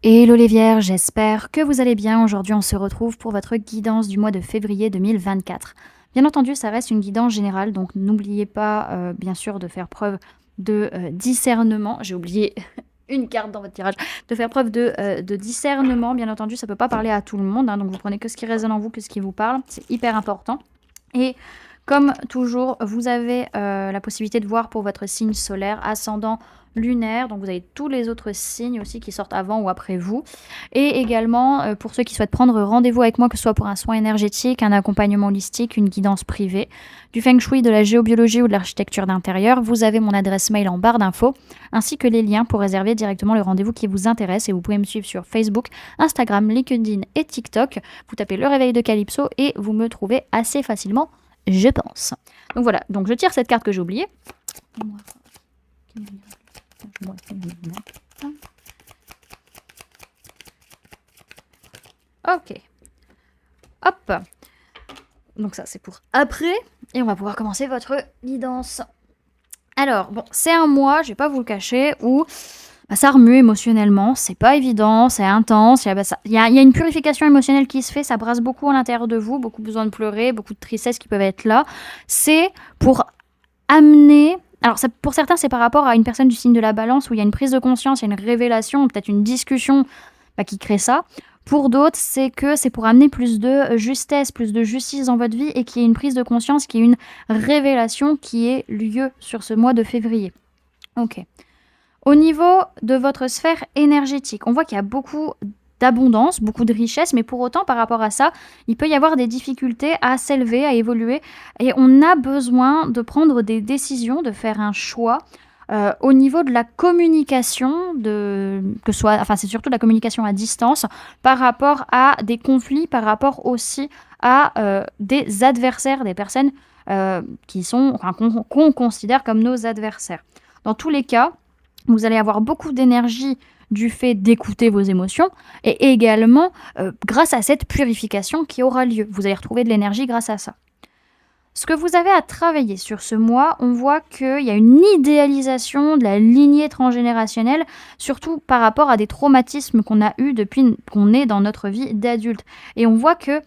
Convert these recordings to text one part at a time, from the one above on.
Hello les vierges, j'espère que vous allez bien. Aujourd'hui, on se retrouve pour votre guidance du mois de février 2024. Bien entendu, ça reste une guidance générale, donc n'oubliez pas, bien sûr, de faire preuve de discernement. J'ai oublié une carte dans votre tirage. De faire preuve de discernement. Bien entendu, ça ne peut pas parler à tout le monde, hein, donc vous prenez que ce qui résonne en vous, que ce qui vous parle. C'est hyper important. Et comme toujours, vous avez la possibilité de voir pour votre signe solaire, ascendant, lunaire, donc vous avez tous les autres signes aussi qui sortent avant ou après vous. Et également, pour ceux qui souhaitent prendre rendez-vous avec moi, que ce soit pour un soin énergétique, un accompagnement holistique, une guidance privée, du feng shui, de la géobiologie ou de l'architecture d'intérieur, vous avez mon adresse mail en barre d'infos, ainsi que les liens pour réserver directement le rendez-vous qui vous intéresse. Et vous pouvez me suivre sur Facebook, Instagram, LinkedIn et TikTok. Vous tapez le réveil de Calypso et vous me trouvez assez facilement, je pense. Donc voilà, donc je tire cette carte que j'ai oubliée. Ok. Hop. Donc ça, c'est pour après. Et on va pouvoir commencer votre guidance. Alors, bon, c'est un mois, je vais pas vous le cacher, où ça remue émotionnellement. C'est pas évident, c'est intense. Il y a une purification émotionnelle qui se fait. Ça brasse beaucoup à l'intérieur de vous. Beaucoup besoin de pleurer, beaucoup de tristesse qui peuvent être là. C'est pour amener... Alors, pour certains, c'est par rapport à une personne du signe de la balance où il y a une prise de conscience, il y a une révélation, peut-être une discussion qui crée ça. Pour d'autres, c'est que c'est pour amener plus de justesse, plus de justice dans votre vie et qu'il y ait une prise de conscience, qu'il y ait une révélation qui ait lieu sur ce mois de février. Ok. Au niveau de votre sphère énergétique, on voit qu'il y a beaucoup d'abondance, beaucoup de richesse, mais pour autant, par rapport à ça, il peut y avoir des difficultés à s'élever, à évoluer, et on a besoin de prendre des décisions, de faire un choix au niveau de la communication, c'est surtout de la communication à distance, par rapport à des conflits, par rapport aussi à des adversaires, des personnes qu'on considère comme nos adversaires. Dans tous les cas, vous allez avoir beaucoup d'énergie du fait d'écouter vos émotions et également grâce à cette purification qui aura lieu. Vous allez retrouver de l'énergie grâce à ça. Ce que vous avez à travailler sur ce mois, on voit qu'il y a une idéalisation de la lignée transgénérationnelle, surtout par rapport à des traumatismes qu'on a eus depuis qu'on est dans notre vie d'adulte. Et on voit que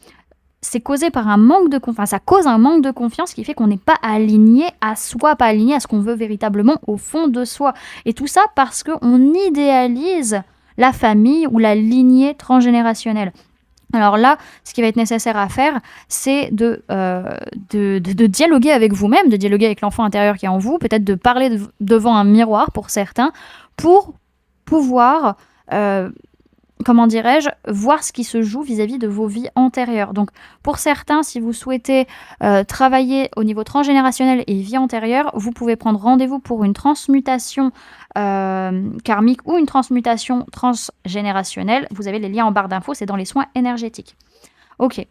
c'est causé par un manque de confiance. Ça cause un manque de confiance qui fait qu'on n'est pas aligné à soi, pas aligné à ce qu'on veut véritablement au fond de soi. Et tout ça parce qu'on idéalise la famille ou la lignée transgénérationnelle. Alors là, ce qui va être nécessaire à faire, c'est de dialoguer avec vous-même, de dialoguer avec l'enfant intérieur qui est en vous, peut-être de parler devant un miroir pour certains, pour pouvoir... voir ce qui se joue vis-à-vis de vos vies antérieures. Donc, pour certains, si vous souhaitez travailler au niveau transgénérationnel et vie antérieure, vous pouvez prendre rendez-vous pour une transmutation karmique ou une transmutation transgénérationnelle. Vous avez les liens en barre d'infos, c'est dans les soins énergétiques. Ok.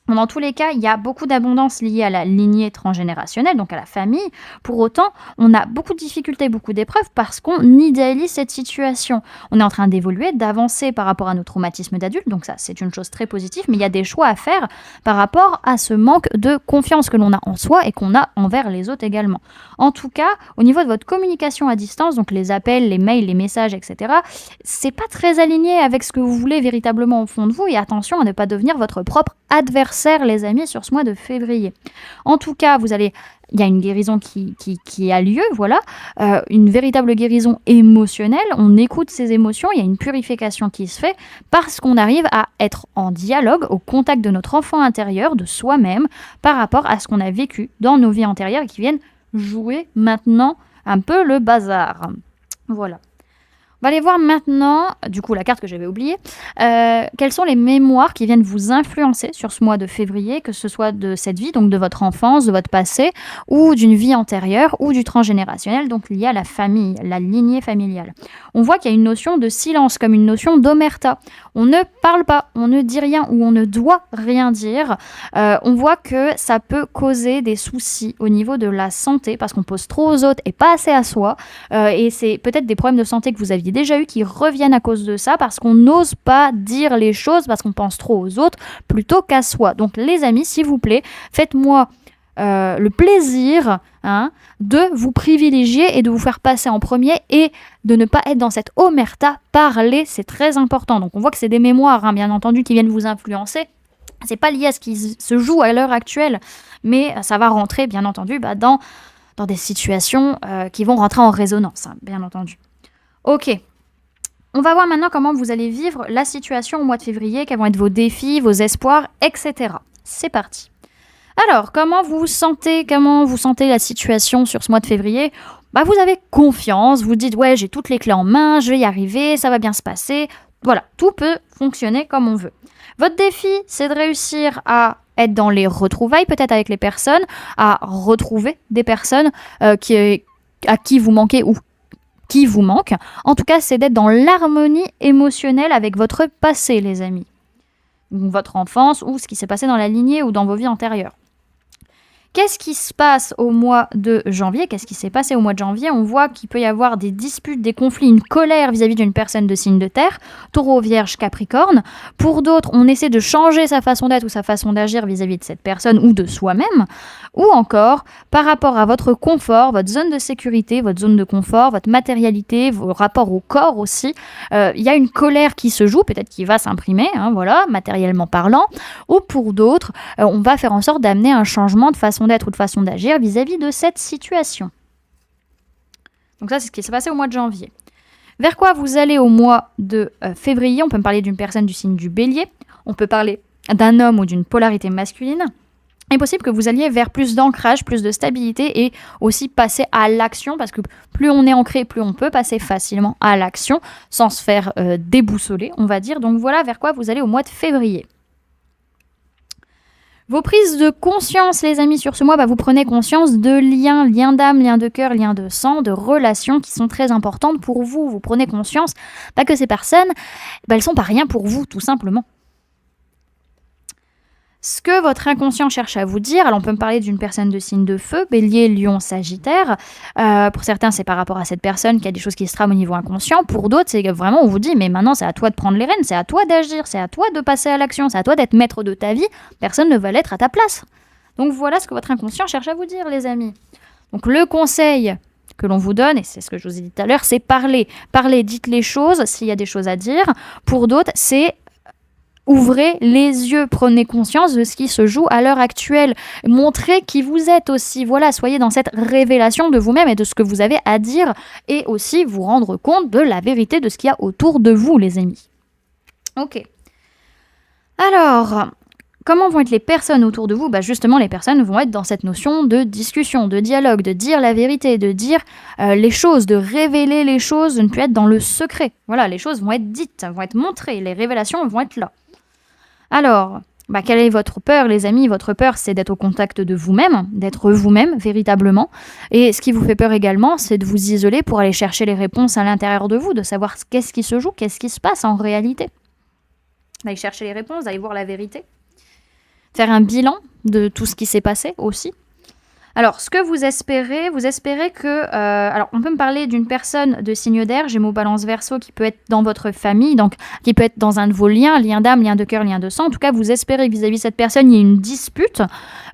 Bon, dans tous les cas, il y a beaucoup d'abondance liée à la lignée transgénérationnelle, donc à la famille. Pour autant, on a beaucoup de difficultés, beaucoup d'épreuves parce qu'on idéalise cette situation. On est en train d'évoluer, d'avancer par rapport à nos traumatismes d'adultes, donc ça, c'est une chose très positive, mais il y a des choix à faire par rapport à ce manque de confiance que l'on a en soi et qu'on a envers les autres également. En tout cas, au niveau de votre communication à distance, donc les appels, les mails, les messages, etc., c'est pas très aligné avec ce que vous voulez véritablement au fond de vous, et attention à ne pas devenir votre propre adversaire, les amis, sur ce mois de février. En tout cas, il y a une guérison qui a lieu, voilà, une véritable guérison émotionnelle. On écoute ses émotions, il y a une purification qui se fait parce qu'on arrive à être en dialogue, au contact de notre enfant intérieur, de soi-même, par rapport à ce qu'on a vécu dans nos vies antérieures et qui viennent jouer maintenant un peu le bazar. Voilà. On va aller voir maintenant, du coup la carte que j'avais oubliée, quelles sont les mémoires qui viennent vous influencer sur ce mois de février, que ce soit de cette vie, donc de votre enfance, de votre passé, ou d'une vie antérieure, ou du transgénérationnel, donc lié à la famille, la lignée familiale. On voit qu'il y a une notion de silence, comme une notion d'omerta. On ne parle pas, on ne dit rien, ou on ne doit rien dire. On voit que ça peut causer des soucis au niveau de la santé, parce qu'on pose trop aux autres et pas assez à soi, et c'est peut-être des problèmes de santé que vous aviez déjà eu qui reviennent à cause de ça parce qu'on n'ose pas dire les choses parce qu'on pense trop aux autres plutôt qu'à soi. Donc les amis, s'il vous plaît, faites-moi le plaisir, hein, de vous privilégier et de vous faire passer en premier et de ne pas être dans cette omerta. Parler, c'est très important. Donc on voit que c'est des mémoires, hein, bien entendu, qui viennent vous influencer. C'est pas lié à ce qui se joue à l'heure actuelle, mais ça va rentrer, bien entendu, dans des situations qui vont rentrer en résonance, hein, bien entendu. Ok. On va voir maintenant comment vous allez vivre la situation au mois de février, quels vont être vos défis, vos espoirs, etc. C'est parti. Alors, comment vous sentez la situation sur ce mois de février ? Vous avez confiance, vous dites « ouais, j'ai toutes les clés en main, je vais y arriver, ça va bien se passer ». Voilà, tout peut fonctionner comme on veut. Votre défi, c'est de réussir à être dans les retrouvailles, peut-être avec les personnes, à retrouver des personnes à qui vous manquez ou qui vous manquent. En tout cas, c'est d'être dans l'harmonie émotionnelle avec votre passé, les amis. Donc, votre enfance ou ce qui s'est passé dans la lignée ou dans vos vies antérieures. Qu'est-ce qui se passe au mois de janvier ? Qu'est-ce qui s'est passé au mois de janvier ? On voit qu'il peut y avoir des disputes, des conflits, une colère vis-à-vis d'une personne de signe de terre, Taureau, Vierge, Capricorne. Pour d'autres, on essaie de changer sa façon d'être ou sa façon d'agir vis-à-vis de cette personne ou de soi-même. Ou encore, par rapport à votre confort, votre zone de sécurité, votre zone de confort, votre matérialité, vos rapports au corps aussi, il y a une colère qui se joue, peut-être qui va s'imprimer, hein, voilà, matériellement parlant. Ou pour d'autres, on va faire en sorte d'amener un changement de façon d'être ou de façon d'agir vis-à-vis de cette situation. Donc ça, c'est ce qui s'est passé au mois de janvier. Vers quoi vous allez au mois de février ? On peut me parler d'une personne du signe du Bélier, on peut parler d'un homme ou d'une polarité masculine. Il est possible que vous alliez vers plus d'ancrage, plus de stabilité et aussi passer à l'action, parce que plus on est ancré, plus on peut passer facilement à l'action sans se faire déboussoler, on va dire. Donc voilà vers quoi vous allez au mois de février. Vos prises de conscience, les amis, sur ce mois, vous prenez conscience de liens d'âme, liens de cœur, liens de sang, de relations qui sont très importantes pour vous. Vous prenez conscience que ces personnes, elles sont pas rien pour vous, tout simplement. Ce que votre inconscient cherche à vous dire, alors on peut me parler d'une personne de signe de feu, Bélier, Lion, Sagittaire. Pour certains, c'est par rapport à cette personne qu'il y a des choses qui se trament au niveau inconscient. Pour d'autres, c'est vraiment, on vous dit, mais maintenant, c'est à toi de prendre les rênes, c'est à toi d'agir, c'est à toi de passer à l'action, c'est à toi d'être maître de ta vie. Personne ne va l'être à ta place. Donc voilà ce que votre inconscient cherche à vous dire, les amis. Donc le conseil que l'on vous donne, et c'est ce que je vous ai dit tout à l'heure, c'est parler. Parlez, dites les choses s'il y a des choses à dire. Pour d'autres, c'est ouvrez les yeux, prenez conscience de ce qui se joue à l'heure actuelle. Montrez qui vous êtes aussi. Voilà, soyez dans cette révélation de vous-même et de ce que vous avez à dire. Et aussi vous rendre compte de la vérité de ce qu'il y a autour de vous, les amis. Ok. Alors, comment vont être les personnes autour de vous ? Justement, les personnes vont être dans cette notion de discussion, de dialogue, de dire la vérité, de dire les choses, de révéler les choses, de ne plus être dans le secret. Voilà, les choses vont être dites, vont être montrées, les révélations vont être là. Alors, quelle est votre peur, les amis ? Votre peur, c'est d'être au contact de vous-même, d'être vous-même, véritablement. Et ce qui vous fait peur également, c'est de vous isoler pour aller chercher les réponses à l'intérieur de vous, de savoir qu'est-ce qui se joue, qu'est-ce qui se passe en réalité. D'aller chercher les réponses, d'aller voir la vérité. Faire un bilan de tout ce qui s'est passé aussi. Alors, ce que vous espérez que... alors, on peut me parler d'une personne de signe d'air, Gémeaux, Balance, Verseau, qui peut être dans votre famille, donc qui peut être dans un de vos liens, lien d'âme, lien de cœur, lien de sang. En tout cas, vous espérez que vis-à-vis de cette personne, il y ait une dispute,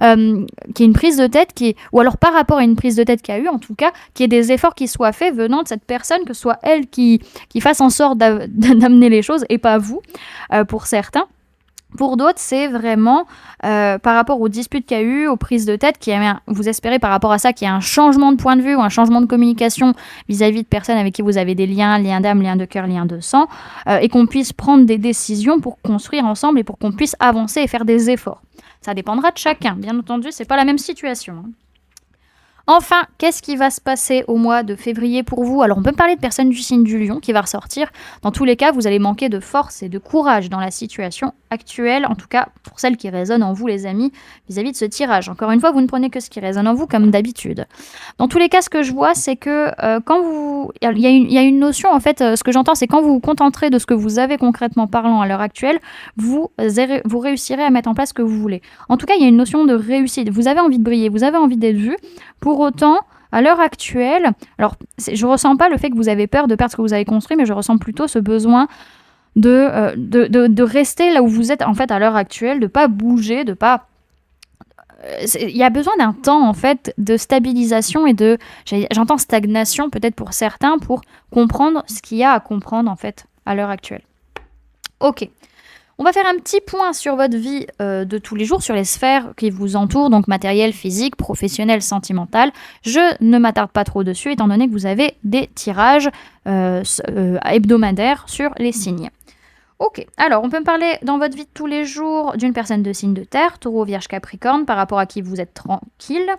qu'il y ait une prise de tête, ou alors par rapport à une prise de tête qu'il y a eu, en tout cas, qu'il y ait des efforts qui soient faits venant de cette personne, que ce soit elle qui fasse en sorte d'amener les choses, et pas vous, pour certains. Pour d'autres, c'est vraiment par rapport aux disputes qu'il y a eu, aux prises de tête, vous espérez par rapport à ça qu'il y ait un changement de point de vue ou un changement de communication vis-à-vis de personnes avec qui vous avez des liens d'âme, liens de cœur, liens de sang, et qu'on puisse prendre des décisions pour construire ensemble et pour qu'on puisse avancer et faire des efforts. Ça dépendra de chacun, bien entendu, c'est pas la même situation. Enfin, qu'est-ce qui va se passer au mois de février pour vous ? Alors, on peut me parler de personnes du signe du lion qui va ressortir. Dans tous les cas, vous allez manquer de force et de courage dans la situation actuelle, en tout cas pour celle qui résonne en vous, les amis, vis-à-vis de ce tirage. Encore une fois, vous ne prenez que ce qui résonne en vous, comme d'habitude. Dans tous les cas, ce que je vois, c'est que quand vous... Il y a une notion, en fait, ce que j'entends, c'est quand vous vous contenterez de ce que vous avez concrètement parlant à l'heure actuelle, vous réussirez à mettre en place ce que vous voulez. En tout cas, il y a une notion de réussite. Vous avez envie de briller, vous avez envie d'être vu. Pour autant, à l'heure actuelle, alors je ne ressens pas le fait que vous avez peur de perdre ce que vous avez construit, mais je ressens plutôt ce besoin de rester là où vous êtes en fait à l'heure actuelle, de ne pas bouger, de ne pas il y a besoin d'un temps, en fait, de stabilisation et j'entends stagnation peut-être pour certains, pour comprendre ce qu'il y a à comprendre, en fait, à l'heure actuelle. Ok. On va faire un petit point sur votre vie de tous les jours, sur les sphères qui vous entourent, donc matériel, physique, professionnel, sentimental. Je ne m'attarde pas trop dessus, étant donné que vous avez des tirages hebdomadaires sur les signes. Ok, alors on peut me parler dans votre vie de tous les jours d'une personne de signe de terre, taureau, vierge, capricorne, par rapport à qui vous êtes tranquille,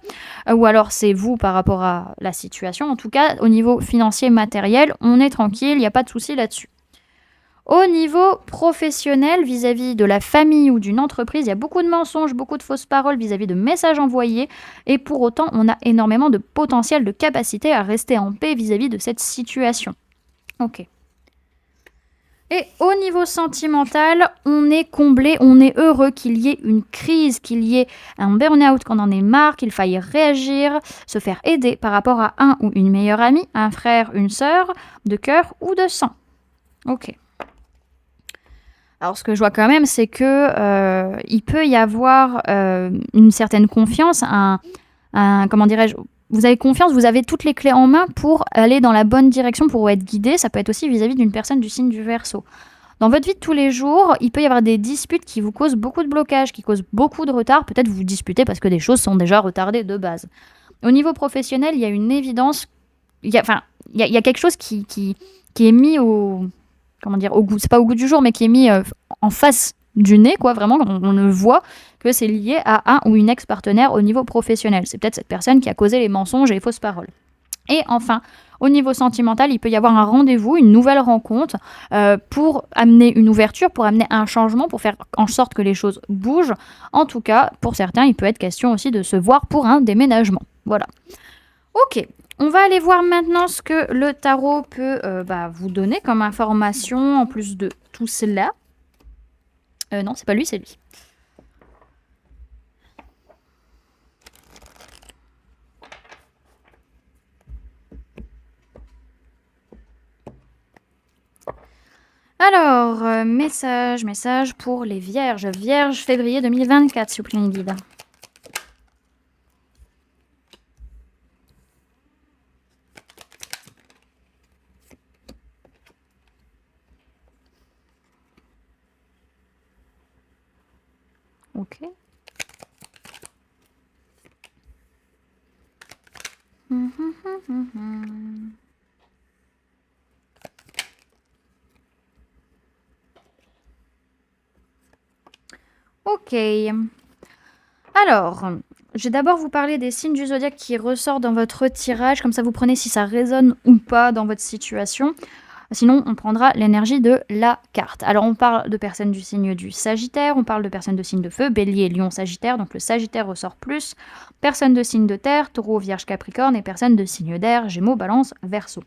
ou alors c'est vous par rapport à la situation. En tout cas, au niveau financier, matériel, on est tranquille, il n'y a pas de souci là-dessus. Au niveau professionnel, vis-à-vis de la famille ou d'une entreprise, il y a beaucoup de mensonges, beaucoup de fausses paroles vis-à-vis de messages envoyés, et pour autant, on a énormément de potentiel, de capacité à rester en paix vis-à-vis de cette situation. Ok. Et au niveau sentimental, on est comblé, on est heureux qu'il y ait une crise, qu'il y ait un burn-out, qu'on en ait marre, qu'il faille réagir, se faire aider par rapport à un ou une meilleure amie, un frère, une sœur, de cœur ou de sang. Ok. Alors ce que je vois quand même, c'est que il peut y avoir une certaine confiance, comment dirais-je, vous avez confiance, vous avez toutes les clés en main pour aller dans la bonne direction, pour être guidé. Ça peut être aussi vis-à-vis d'une personne du signe du Verseau. Dans votre vie de tous les jours, il peut y avoir des disputes qui vous causent beaucoup de blocages, qui causent beaucoup de retard. Peut-être vous vous disputez parce que des choses sont déjà retardées de base. Au niveau professionnel, il y a une évidence, il y a quelque chose qui est mis au goût, c'est pas au goût du jour, mais qui est mis en face du nez, quoi, vraiment, on ne voit que c'est lié à un ou une ex-partenaire au niveau professionnel. C'est peut-être cette personne qui a causé les mensonges et les fausses paroles. Et enfin, au niveau sentimental, il peut y avoir un rendez-vous, une nouvelle rencontre pour amener une ouverture, pour amener un changement, pour faire en sorte que les choses bougent. En tout cas, pour certains, il peut être question aussi de se voir pour un déménagement. Voilà. Ok, on va aller voir maintenant ce que le tarot peut vous donner comme information en plus de tout cela. Non, c'est pas lui, c'est lui. Alors, message pour les vierges. Vierge, février 2024, s'il vous plaît, guide. Ok. Ok. Alors, je vais d'abord vous parler des signes du zodiaque qui ressortent dans votre tirage, comme ça vous prenez si ça résonne ou pas dans votre situation. Sinon, on prendra l'énergie de la carte. Alors, on parle de personnes du signe du Sagittaire, on parle de personnes de signe de feu, Bélier, Lion, Sagittaire, donc le Sagittaire ressort plus. Personnes de signe de terre, Taureau, Vierge, Capricorne, et personnes de signe d'air, Gémeaux, Balance, Verseau.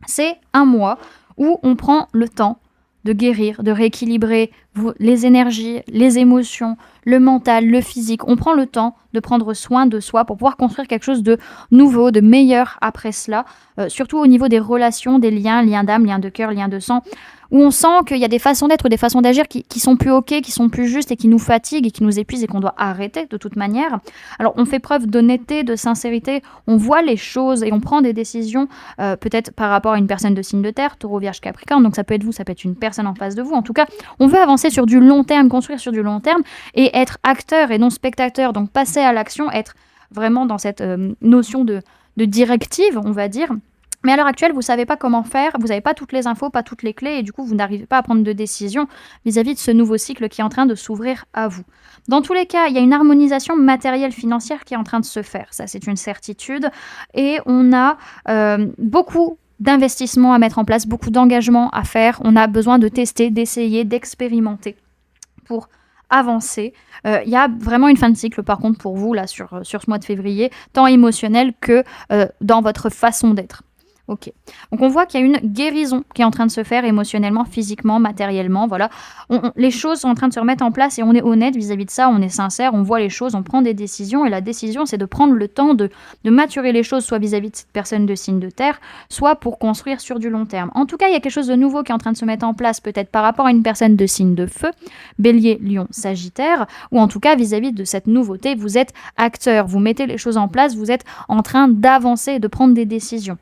C'est un mois où on prend le temps de guérir, de rééquilibrer les énergies, les émotions, le mental, le physique. On prend le temps de prendre soin de soi pour pouvoir construire quelque chose de nouveau, de meilleur après cela, surtout au niveau des relations, des liens d'âme, liens de cœur, liens de sang, où on sent qu'il y a des façons d'être, des façons d'agir qui sont plus ok, qui sont plus justes et qui nous fatiguent et qui nous épuisent et qu'on doit arrêter de toute manière. Alors on fait preuve d'honnêteté, de sincérité, on voit les choses et on prend des décisions peut-être par rapport à une personne de signe de terre, Taureau, Vierge, Capricorne, donc ça peut être vous, ça peut être une personne en face de vous. En tout cas, on veut avancer sur du long terme, construire sur du long terme et être acteur et non spectateur, donc passer à l'action, être vraiment dans cette notion de directive, on va dire. Mais à l'heure actuelle, vous ne savez pas comment faire, vous n'avez pas toutes les infos, pas toutes les clés, et du coup, vous n'arrivez pas à prendre de décision vis-à-vis de ce nouveau cycle qui est en train de s'ouvrir à vous. Dans tous les cas, il y a une harmonisation matérielle financière qui est en train de se faire, ça c'est une certitude, et on a beaucoup d'investissements à mettre en place, beaucoup d'engagements à faire, on a besoin de tester, d'essayer, d'expérimenter pour avancer. Il y a vraiment une fin de cycle par contre pour vous là sur ce mois de février, tant émotionnel que dans votre façon d'être. OK. Donc on voit qu'il y a une guérison qui est en train de se faire émotionnellement, physiquement, matériellement, voilà. Les choses sont en train de se remettre en place et on est honnête vis-à-vis de ça, on est sincère, on voit les choses, on prend des décisions et la décision, c'est de prendre le temps de maturer les choses, soit vis-à-vis de cette personne de signe de terre, soit pour construire sur du long terme. En tout cas, il y a quelque chose de nouveau qui est en train de se mettre en place, peut-être par rapport à une personne de signe de feu, bélier, lion, sagittaire, ou en tout cas vis-à-vis de cette nouveauté, vous êtes acteur, vous mettez les choses en place, vous êtes en train d'avancer et de prendre des décisions.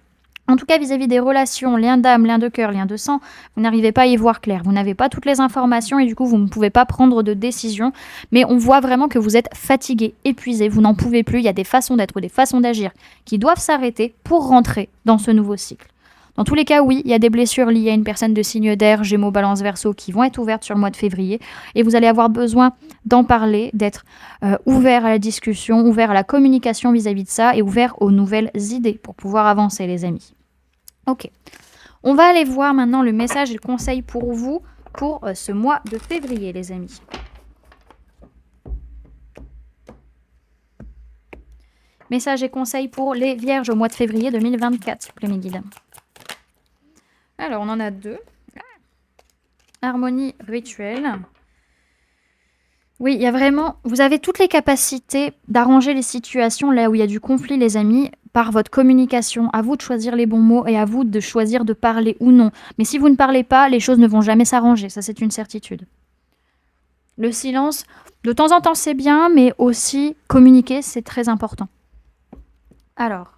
En tout cas, vis-à-vis des relations, liens d'âme, liens de cœur, liens de sang, vous n'arrivez pas à y voir clair. Vous n'avez pas toutes les informations et du coup, vous ne pouvez pas prendre de décision. Mais on voit vraiment que vous êtes fatigué, épuisé, vous n'en pouvez plus. Il y a des façons d'être ou des façons d'agir qui doivent s'arrêter pour rentrer dans ce nouveau cycle. Dans tous les cas, oui, il y a des blessures liées à une personne de signe d'air, Gémeaux, Balance, Verseau, qui vont être ouvertes sur le mois de février. Et vous allez avoir besoin d'en parler, d'être ouvert à la discussion, ouvert à la communication vis-à-vis de ça et ouvert aux nouvelles idées pour pouvoir avancer, les amis. Ok. On va aller voir maintenant le message et le conseil pour vous pour ce mois de février, les amis. Message et conseil pour les vierges au mois de février 2024, s'il vous plaît, mes guides. Alors, on en a 2. Harmonie rituelle. Oui, il y a vraiment... Vous avez toutes les capacités d'arranger les situations là où il y a du conflit, les amis, par votre communication. À vous de choisir les bons mots et à vous de choisir de parler ou non. Mais si vous ne parlez pas, les choses ne vont jamais s'arranger. Ça, c'est une certitude. Le silence, de temps en temps, c'est bien, mais aussi communiquer, c'est très important. Alors...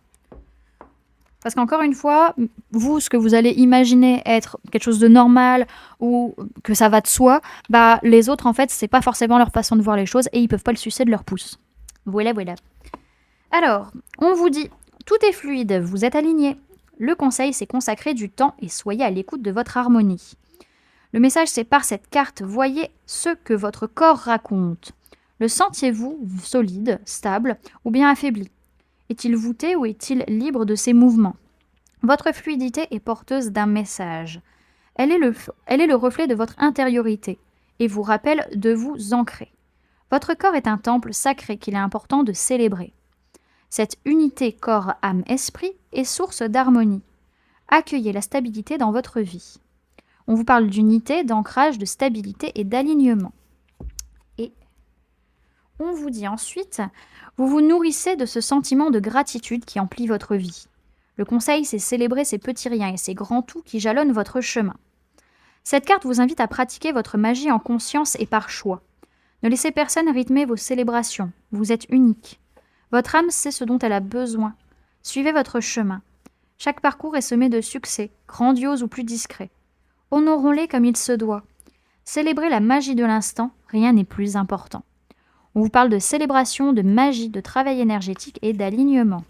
Parce qu'encore une fois, vous, ce que vous allez imaginer être quelque chose de normal ou que ça va de soi, bah, les autres, en fait, c'est pas forcément leur façon de voir les choses et ils peuvent pas le sucer de leur pouce. Voilà, voilà. Alors, on vous dit, tout est fluide, vous êtes alignés. Le conseil, c'est consacrer du temps et soyez à l'écoute de votre harmonie. Le message, c'est par cette carte, voyez ce que votre corps raconte. Le sentiez-vous solide, stable ou bien affaibli ? Est-il voûté ou est-il libre de ses mouvements ? Votre fluidité est porteuse d'un message. Elle est le reflet de votre intériorité et vous rappelle de vous ancrer. Votre corps est un temple sacré qu'il est important de célébrer. Cette unité corps-âme-esprit est source d'harmonie. Accueillez la stabilité dans votre vie. On vous parle d'unité, d'ancrage, de stabilité et d'alignement. Et on vous dit ensuite, vous vous nourrissez de ce sentiment de gratitude qui emplit votre vie. Le conseil, c'est célébrer ces petits riens et ces grands tout qui jalonnent votre chemin. Cette carte vous invite à pratiquer votre magie en conscience et par choix. Ne laissez personne rythmer vos célébrations. Vous êtes unique. Votre âme sait ce dont elle a besoin. Suivez votre chemin. Chaque parcours est semé de succès, grandiose ou plus discret. Honorons-les comme il se doit. Célébrez la magie de l'instant, rien n'est plus important. On vous parle de célébration, de magie, de travail énergétique et d'alignement.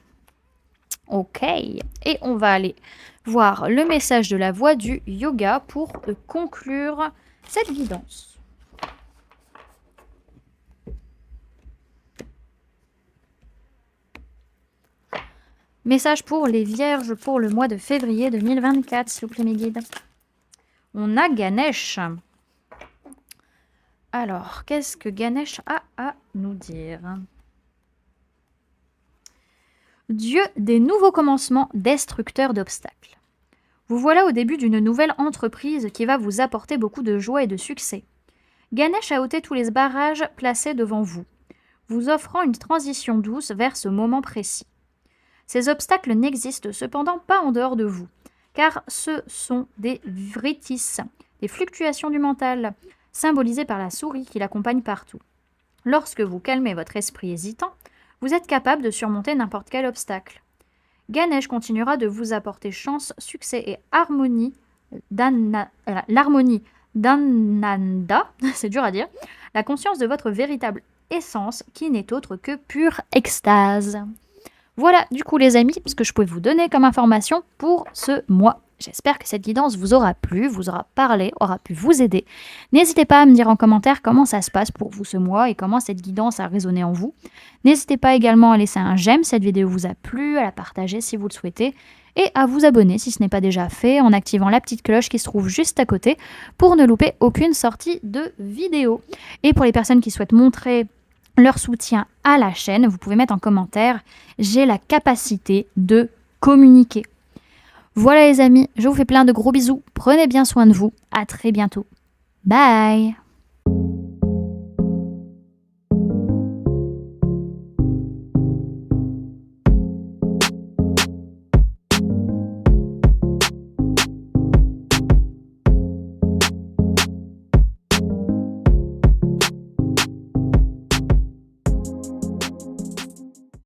Ok, et on va aller voir le message de la voix du yoga pour conclure cette guidance. Message pour les vierges pour le mois de février 2024, s'il vous plaît mes guides. On a Ganesh. Alors, qu'est-ce que Ganesh a à nous dire ? Dieu des nouveaux commencements, destructeur d'obstacles. Vous voilà au début d'une nouvelle entreprise qui va vous apporter beaucoup de joie et de succès. Ganesh a ôté tous les barrages placés devant vous, vous offrant une transition douce vers ce moment précis. Ces obstacles n'existent cependant pas en dehors de vous, car ce sont des vrittis, des fluctuations du mental, symbolisées par la souris qui l'accompagne partout. Lorsque vous calmez votre esprit hésitant, vous êtes capable de surmonter n'importe quel obstacle. Ganesh continuera de vous apporter chance, succès et harmonie, l'harmonie d'Ananda, c'est dur à dire, la conscience de votre véritable essence qui n'est autre que pure extase. Voilà, du coup les amis, ce que je pouvais vous donner comme information pour ce mois. J'espère que cette guidance vous aura plu, vous aura parlé, aura pu vous aider. N'hésitez pas à me dire en commentaire comment ça se passe pour vous ce mois et comment cette guidance a résonné en vous. N'hésitez pas également à laisser un j'aime si cette vidéo vous a plu, à la partager si vous le souhaitez et à vous abonner si ce n'est pas déjà fait en activant la petite cloche qui se trouve juste à côté pour ne louper aucune sortie de vidéo. Et pour les personnes qui souhaitent montrer leur soutien à la chaîne, vous pouvez mettre en commentaire « J'ai la capacité de communiquer ». Voilà les amis, je vous fais plein de gros bisous. Prenez bien soin de vous. À très bientôt. Bye!